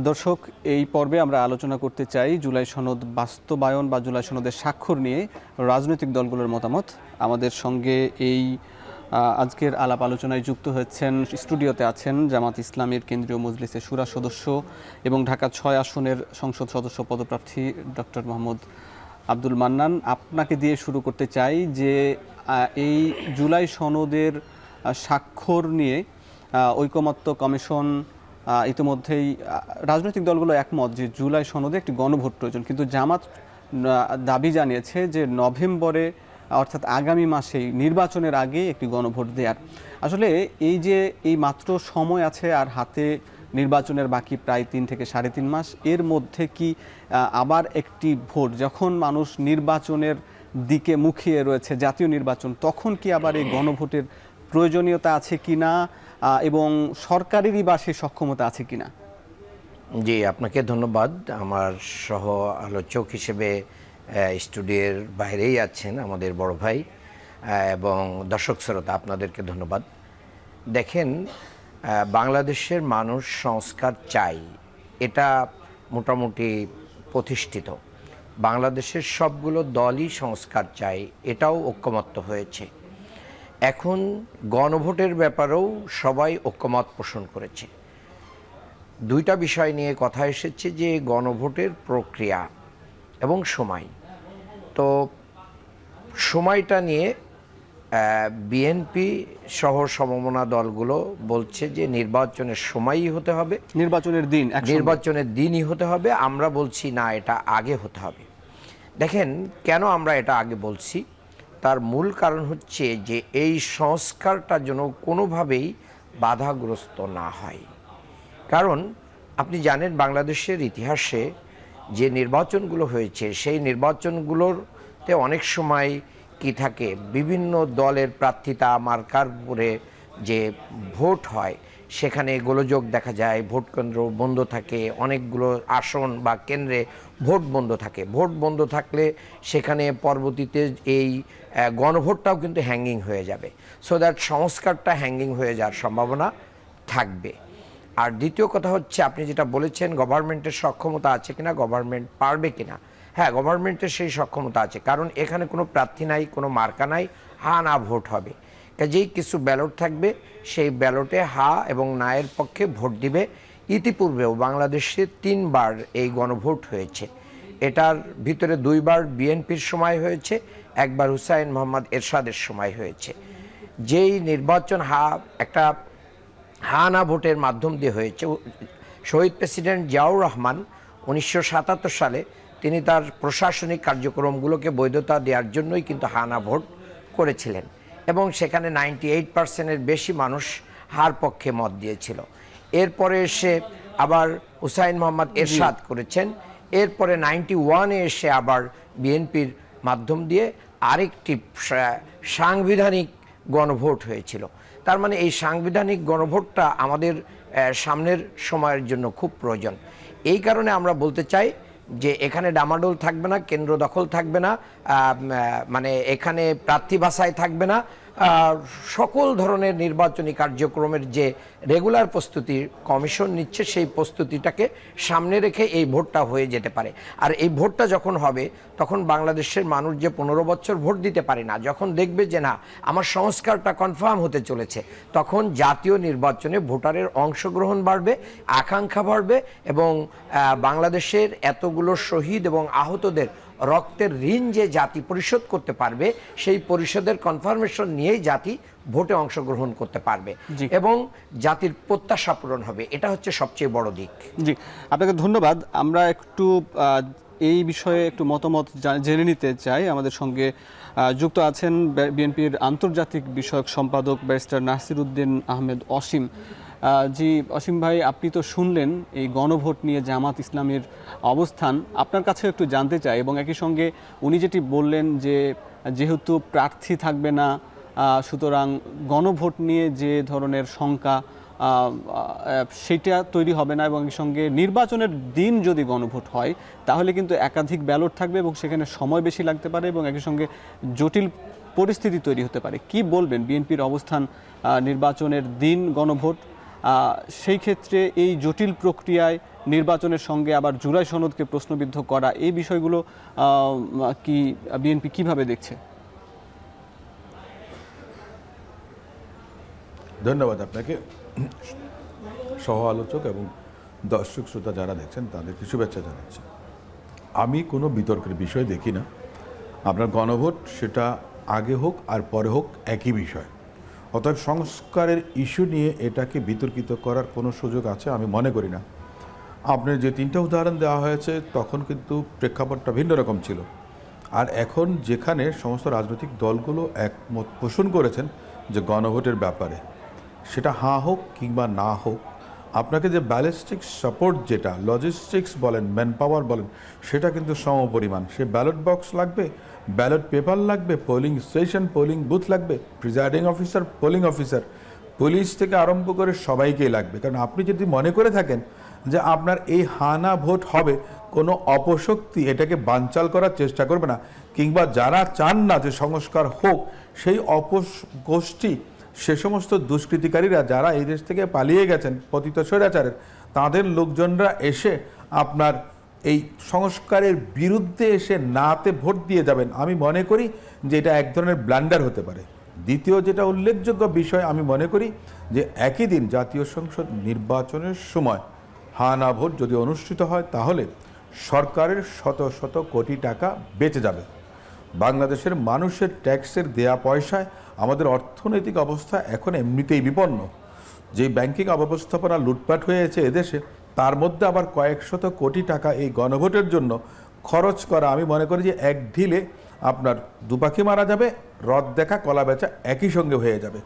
দর্শক, এই পর্বে আমরা আলোচনা করতে চাই জুলাই সনদ বাস্তবায়ন বা জুলাই সনদের স্বাক্ষর নিয়ে রাজনৈতিক দলগুলোর মতামত। আমাদের সঙ্গে এই আজকের আলাপ আলোচনায় যুক্ত হয়েছেন, স্টুডিওতে আছেন জামাত ইসলামীর কেন্দ্রীয় মজলিসের শুরা সদস্য এবং ঢাকা ৬ আসনের সংসদ সদস্য পদপ্রার্থী ডক্টর মোহাম্মদ আব্দুল মান্নান। আপনাকে দিয়ে শুরু করতে চাই যে এই জুলাই সনদের স্বাক্ষর নিয়ে ঐকমত্য কমিশন ইতিমধ্যেই রাজনৈতিক দলগুলো একমত যে জুলাই সনদে একটি গণভোট প্রয়োজন, কিন্তু জামাত দাবি জানিয়েছে যে নভেম্বরে অর্থাৎ আগামী মাসেই নির্বাচনের আগে একটি গণভোট দেওয়ার। আসলে এই যে এই মাত্র সময় আছে আর হাতে নির্বাচনের বাকি প্রায় 3 থেকে 3.5 মাস, এর মধ্যে কি আবার একটি ভোট, যখন মানুষ নির্বাচনের দিকে মুখিয়ে রয়েছে, জাতীয় নির্বাচন, তখন কি আবার এই গণভোটের প্রয়োজনীয়তা আছে কিনা এবং সরকারেরই বা সে সক্ষমতা আছে কিনা? জি, আপনাকে ধন্যবাদ। আমার সহ আলোচক হিসেবে স্টুডিওর বাইরেই আছেন আমাদের বড় ভাই এবং দর্শক শ্রোতা, আপনাদেরকে ধন্যবাদ। দেখেন, বাংলাদেশের মানুষ সংস্কার চাই, এটা মোটামুটি প্রতিষ্ঠিত। বাংলাদেশের সবগুলো দলই সংস্কার চাই, এটাও ঐক্যমত্য হয়েছে। এখন গণভোটের ব্যাপারেও সবাই ঐক্যমত পোষণ করেছে। দুইটা বিষয় নিয়ে কথা এসেছে, যে গণভোটের প্রক্রিয়া এবং সময়। তো সময়টা নিয়ে বিএনপি সহ সমমনা দলগুলো বলছে যে নির্বাচনের সময়ই হতে হবে, নির্বাচনের দিনই হতে হবে। আমরা বলছি না, এটা আগে হতে হবে। দেখেন, কেন আমরা এটা আগে বলছি, তার মূল কারণ হচ্ছে যে এই সংস্কারটা যেন কোনোভাবেই বাধাগ্রস্ত না হয়। কারণ আপনি জানেন, বাংলাদেশের ইতিহাসে যে নির্বাচনগুলো হয়েছে, সেই নির্বাচনগুলোতে অনেক সময় কি থাকে, বিভিন্ন দলের প্রার্থিতা মার্কার উপরে যে ভোট হয়, সেখানে গোলযোগ দেখা যায়, ভোট কেন্দ্র বন্ধ থাকে, অনেকগুলো আসন বা কেন্দ্রে ভোট বন্ধ থাকে। ভোট বন্ধ থাকলে সেখানে পরবর্তীতে এই গণভোটটাও কিন্তু হ্যাঙ্গিং হয়ে যাবে। সো দ্যাট সংস্কারটা হ্যাঙ্গিং হয়ে যাওয়ার সম্ভাবনা থাকবে। আর দ্বিতীয় কথা হচ্ছে, আপনি যেটা বলেছেন গভর্নমেন্টের সক্ষমতা আছে কিনা, গভর্নমেন্ট পারবে কিনা। হ্যাঁ, গভর্নমেন্টের সেই সক্ষমতা আছে, কারণ এখানে কোনো প্রার্থী নাই, কোনো মার্কা নাই, হা না ভোট হবে। কাজেই কিছু ব্যালট থাকবে, সেই ব্যালটে হা এবং না এর পক্ষে ভোট দিবে। ইতিপূর্বেও বাংলাদেশে 3 বার এই গণভোট হয়েছে। এটার ভিতরে 2 বার বিএনপির সময় হয়েছে, 1 বার হুসাইন মোহাম্মদ এরশাদের সময় হয়েছে। যেই নির্বাচন একটা হা না ভোটের মাধ্যম দিয়ে হয়েছে, শহীদ প্রেসিডেন্ট জিয়াউর রহমান 1977 সালে তিনি তার প্রশাসনিক কার্যক্রমগুলোকে বৈধতা দেওয়ার জন্যই কিন্তু হা না ভোট করেছিলেন, এবং সেখানে 98%-এর বেশি মানুষ হার পক্ষে মত দিয়েছিল। এরপরে এসে আবার হুসাইন মোহাম্মদ এরশাদ করেছেন। এরপরে 91-এ এসে আবার বিএনপির মাধ্যম দিয়ে আরেকটি সাংবিধানিক গণভোট হয়েছিল। তার মানে এই সাংবিধানিক গণভোটটা আমাদের সামনের সময়ের জন্য খুব প্রয়োজন। এই কারণে আমরা বলতে চাই যে এখানে ডামাডোল থাকবে না, কেন্দ্র দখল থাকবে না, মানে এখানে প্রার্থী বাছাই থাকবে না। সকল ধরনের নির্বাচনী কার্যক্রমের যে রেগুলার প্রস্তুতি কমিশন নিচ্ছে, সেই প্রস্তুতিটাকে সামনে রেখে এই ভোটটা হয়ে যেতে পারে। আর এই ভোটটা যখন হবে, তখন বাংলাদেশের মানুষ যে 15 বছর ভোট দিতে পারে না, যখন দেখবে যে না, আমার সংস্কারটা কনফার্ম হতে চলেছে, তখন জাতীয় নির্বাচনে ভোটারের অংশগ্রহণ বাড়বে, আকাঙ্ক্ষা বাড়বে, এবং বাংলাদেশের এতগুলো শহীদ এবং আহতদের রক্তের ঋণ যে জাতি পরিশোধ করতে পারবে, সেই পরিশোধের কনফার্মেশন নিয়েই জাতি ভোটে অংশগ্রহণ করতে পারবে এবং জাতির প্রত্যাশা পূরণ হবে। এটা হচ্ছে সবচেয়ে বড় দিক। জি, আপনাকে ধন্যবাদ। আমরা একটু এই বিষয়ে একটু মতামত জেনে নিতে চাই। আমাদের সঙ্গে যুক্ত আছেন বিএনপির আন্তর্জাতিক বিষয়ক সম্পাদক ব্যারিস্টার নাসির উদ্দিন আহমেদ অসীম। জি অসীম ভাই, আপনি তো শুনলেন এই গণভোট নিয়ে জামাত ইসলামের অবস্থান। আপনার কাছে একটু জানতে চাই, এবং একই সঙ্গে উনি যেটি বললেন যে যেহেতু প্রার্থী থাকবে না, সুতরাং গণভোট নিয়ে যে ধরনের শঙ্কা সেটা তৈরি হবে না, এবং এর সঙ্গে নির্বাচনের দিন যদি গণভোট হয় তাহলে কিন্তু একাধিক ব্যালট থাকবে এবং সেখানে সময় বেশি লাগতে পারে এবং একই সঙ্গে জটিল পরিস্থিতি তৈরি হতে পারে। কি বলবেন বিএনপির অবস্থান, নির্বাচনের দিন গণভোট সেই ক্ষেত্রে এই জটিল প্রক্রিয়ায় নির্বাচনের সঙ্গে আবার জুলাই সনদকে প্রশ্নবিদ্ধ করা, এই বিষয়গুলো কি বিএনপি কিভাবে দেখছে? ধন্যবাদ আপনাকে, সহ আলোচক এবং দর্শক শ্রোতা যারা দেখছেন তাদেরকে শুভেচ্ছা জানাচ্ছি। আমি কোনো বিতর্কের বিষয় দেখি না। আপনার গণভোট সেটা আগে হোক আর পরে হোক একই বিষয়, অতএব সংস্কারের ইস্যু নিয়ে এটাকে বিতর্কিত করার কোনো সুযোগ আছে আমি মনে করি না। আপনার যে তিনটা উদাহরণ দেওয়া হয়েছে তখন কিন্তু প্রেক্ষাপটটা ভিন্ন রকম ছিল, আর এখন যেখানে সমস্ত রাজনৈতিক দলগুলো একমত পোষণ করেছেন যে গণভোটের ব্যাপারে, সেটা হ্যাঁ হোক কিংবা না হোক, আপনাকে যে ব্যালিস্টিক সাপোর্ট, যেটা লজিস্টিক্স বলেন, ম্যান পাওয়ার বলেন, সেটা কিন্তু সমপরিমাণ। সে ব্যালট বক্স লাগবে, ব্যালট পেপার লাগবে, পোলিং স্টেশন, পোলিং বুথ লাগবে, presiding officer, polling officer, police থেকে আরম্ভ করে সবাইকেই লাগবে। কারণ আপনি যদি মনে করে থাকেন যে আপনার এই হানা ভোট হবে, কোনো অপশক্তি এটাকে বানচাল করার চেষ্টা করবে না, কিংবা যারা চান না যে সংস্কার হোক সেই গোষ্ঠী, সে সমস্ত দুষ্কৃতিকারীরা যারা এই দেশ থেকে পালিয়ে গেছেন পতিত স্বৈরাচারের, তাদের লোকজনরা এসে আপনার এই সংস্কারের বিরুদ্ধে এসে নাতে ভোট দিয়ে যাবেন, আমি মনে করি যে এটা এক ধরনের ব্লান্ডার হতে পারে। দ্বিতীয় যেটা উল্লেখযোগ্য বিষয়, আমি মনে করি যে একই দিন জাতীয় সংসদ নির্বাচনের সময় হানা ভোট যদি অনুষ্ঠিত হয় তাহলে সরকারের শত শত কোটি টাকা বেঁচে যাবে। বাংলাদেশের মানুষের ট্যাক্সের দেয়া পয়সায় আমাদের অর্থনৈতিক অবস্থা এখন এমনিতেই বিপন্ন। যে ব্যাংকিং অব্যবস্থাপনা লুটপাট হয়েছে এদেশে, তার মধ্যে আবার কয়েক শত কোটি টাকা এই গণভোটের জন্য খরচ করা, আমি মনে করি যে এক ঢিলে আপনার দুপাখি মারা যাবে, রদ দেখা কলা বেচা একই সঙ্গে হয়ে যাবে।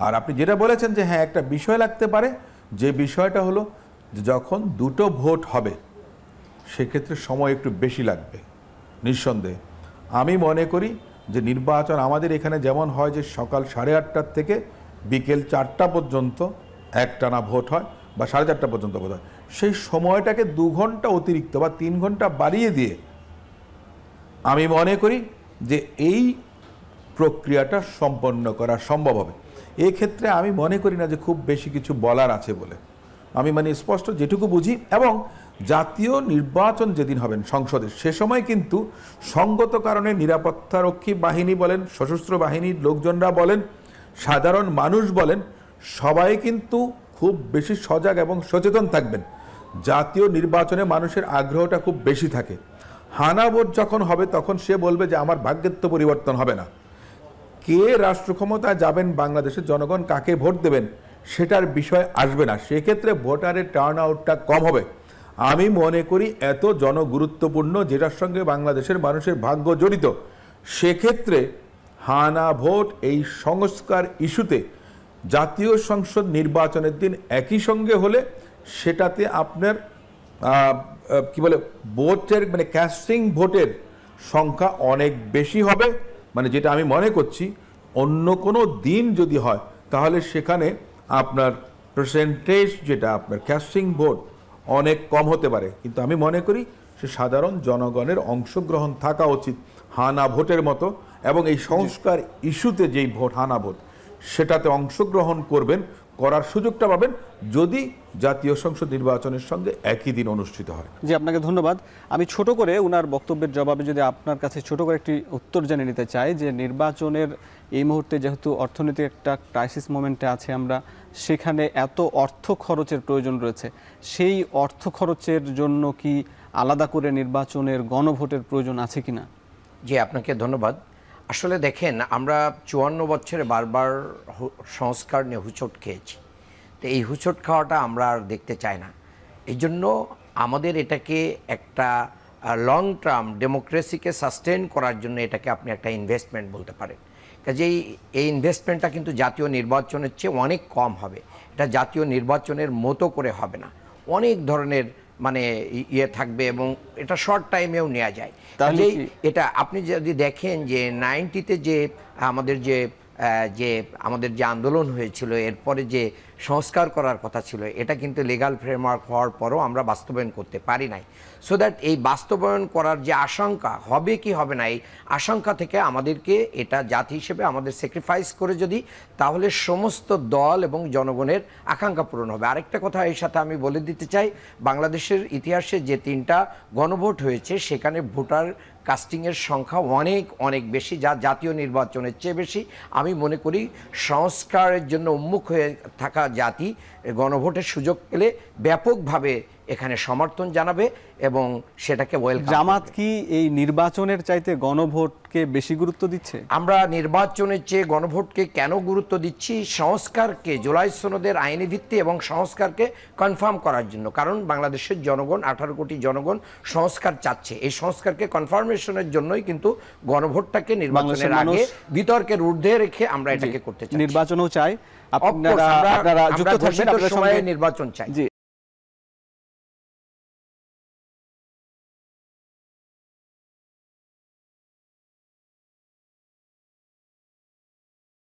আর আপনি যেটা বলেছেন যে হ্যাঁ একটা বিষয় লাগতে পারে, যে বিষয়টা হলো যখন দুটো ভোট হবে সেক্ষেত্রে সময় একটু বেশি লাগবে নিঃসন্দেহে। আমি মনে করি যে নির্বাচন আমাদের এখানে যেমন হয় যে সকাল 8:30 থেকে বিকেল 4টা পর্যন্ত একটানা ভোট হয়, বা 4:30 পর্যন্ত ভোট হয়, সেই সময়টাকে 2 ঘন্টা অতিরিক্ত বা 3 ঘন্টা বাড়িয়ে দিয়ে আমি মনে করি যে এই প্রক্রিয়াটা সম্পন্ন করা সম্ভব হবে। এক্ষেত্রে আমি মনে করি না যে খুব বেশি কিছু বলার আছে বলে। আমি মানে স্পষ্ট যেটুকু বুঝি, এবং জাতীয় নির্বাচন যেদিন হবেন সংসদে, সে সময় কিন্তু সঙ্গত কারণে নিরাপত্তারক্ষী বাহিনী বলেন, সশস্ত্র বাহিনীর লোকজনরা বলেন, সাধারণ মানুষ বলেন, সবাই কিন্তু খুব বেশি সজাগ এবং সচেতন থাকবেন। জাতীয় নির্বাচনে মানুষের আগ্রহটা খুব বেশি থাকে। হানা ভোট যখন হবে তখন সে বলবে যে আমার ভাগ্যের তো পরিবর্তন হবে না। কে রাষ্ট্র ক্ষমতায় যাবেন, বাংলাদেশের জনগণ কাকে ভোট দেবেন সেটার বিষয় আসবে না। সেক্ষেত্রে ভোটারের টার্ন আউটটা কম হবে। আমি মনে করি এত জনগুরুত্বপূর্ণ, যেটার সঙ্গে বাংলাদেশের মানুষের ভাগ্য জড়িত, সেক্ষেত্রে হানা ভোট এই সংস্কার ইস্যুতে জাতীয় সংসদ নির্বাচনের দিন একই সঙ্গে হলে সেটাতে আপনার কি বলে ভোটের মানে ক্যাস্টিং ভোটের সংখ্যা অনেক বেশি হবে। মানে যেটা আমি মনে করছি অন্য কোনো দিন যদি হয় তাহলে সেখানে আপনার পার্সেন্টেজ, যেটা আপনার ক্যাস্টিং ভোট অনেক কম হতে পারে। কিন্তু আমি মনে করি সে সাধারণ জনগণের অংশগ্রহণ থাকা উচিত হানা ভোটের মতো, এবং এই সংস্কার ইস্যুতে যেই ভোট হানা ভোট সেটাতে অংশগ্রহণ করবেন, করার সুযোগটা পাবেন যদি জাতীয় সংসদ নির্বাচনের সঙ্গে একই দিন অনুষ্ঠিত হয়। জি, আপনাকে ধন্যবাদ। আমি ছোট করে ওনার বক্তব্যের জবাবে যদি আপনার কাছে ছোট করে একটি উত্তর জেনে নিতে চাই যে নির্বাচনের এই মুহূর্তে যেহেতু অর্থনীতি একটা ক্রাইসিস মোমেন্টে আছে আমরা, সেখানে এত অর্থ খরচের প্রয়োজন রয়েছে, সেই অর্থ খরচের জন্য কি আলাদা করে নির্বাচনের গণভোটের প্রয়োজন আছে কিনা? জি, আপনাকে ধন্যবাদ। আসলে দেখেন, আমরা 54 বছরে বারবার সংস্কার নিয়ে হুঁচট খেয়েছি। তো এই হুঁচট খাওয়াটা আমরা আর দেখতে চাই না। এই জন্য আমাদের এটাকে একটা লং টার্ম ডেমোক্রেসিকে সাস্টেন করার জন্য এটাকে আপনি একটা ইনভেস্টমেন্ট বলতে পারেন। কাজেই এই ইনভেস্টমেন্টটা কিন্তু জাতীয় নির্বাচনের চেয়ে অনেক কম হবে। এটা জাতীয় নির্বাচনের মতো করে হবে না, অনেক ধরনের মানে ইয়ে থাকবে, এবং এটা শর্ট টাইমেও নেওয়া যায়। কাজেই এটা আপনি যদি দেখেন যে 90-তে যে আমাদের যে আন্দোলন হয়েছিল, এরপরে যে সংস্কার করার কথা ছিল, এটা কিন্তু লিগ্যাল ফ্রেমওয়ার্ক হওয়ার পরও আমরা বাস্তবায়ন করতে পারি নাই। সো দ্যাট এই বাস্তবায়ন করার যে আশঙ্কা হবে কি হবে না, এই আশঙ্কা থেকে আমাদেরকে এটা জাতি হিসেবে আমাদের স্যাক্রিফাইস করে যদি, তাহলে সমস্ত দল এবং জনগণের আকাঙ্ক্ষা পূরণ হবে। আরেকটা কথা এর সাথে আমি বলে দিতে চাই, বাংলাদেশের ইতিহাসে যে 3টা গণভোট হয়েছে সেখানে ভোটার কাস্টিংয়ের সংখ্যা অনেক অনেক বেশি, যা জাতীয় নির্বাচনের চেয়ে বেশি। আমি মনে করি সংস্কারের জন্য উন্মুখ হয়ে থাকা জাতি গণভোটের সুযোগ পেলে ব্যাপকভাবে এখানে সমর্থন জানাবে এবং সেটাকে ওয়েলকাম। জামাত কি এই নির্বাচনের চাইতে গণভোটকে বেশি গুরুত্ব দিচ্ছে? আমরা নির্বাচনের চেয়ে গণভোটকে কেন গুরুত্ব দিচ্ছি? সংস্কারকে, জুলাই সনদের আইনি ভিত্তি এবং সংস্কারকে কনফার্ম করার জন্য। কারণ বাংলাদেশের জনগণ, 18 কোটি জনগণ সংস্কার চাচ্ছে। এই সংস্কারকে কনফার্মেশনের জন্যই কিন্তু গণভোটটাকে নির্বাচনের আগে বিতর্কের ঊর্ধ্বে রেখে আমরা এটাকে করতে চাই। নির্বাচনও চাই, আপনারা যুক্ত থাকবেন, আপনাদের সঙ্গে নির্বাচন চাই। জি।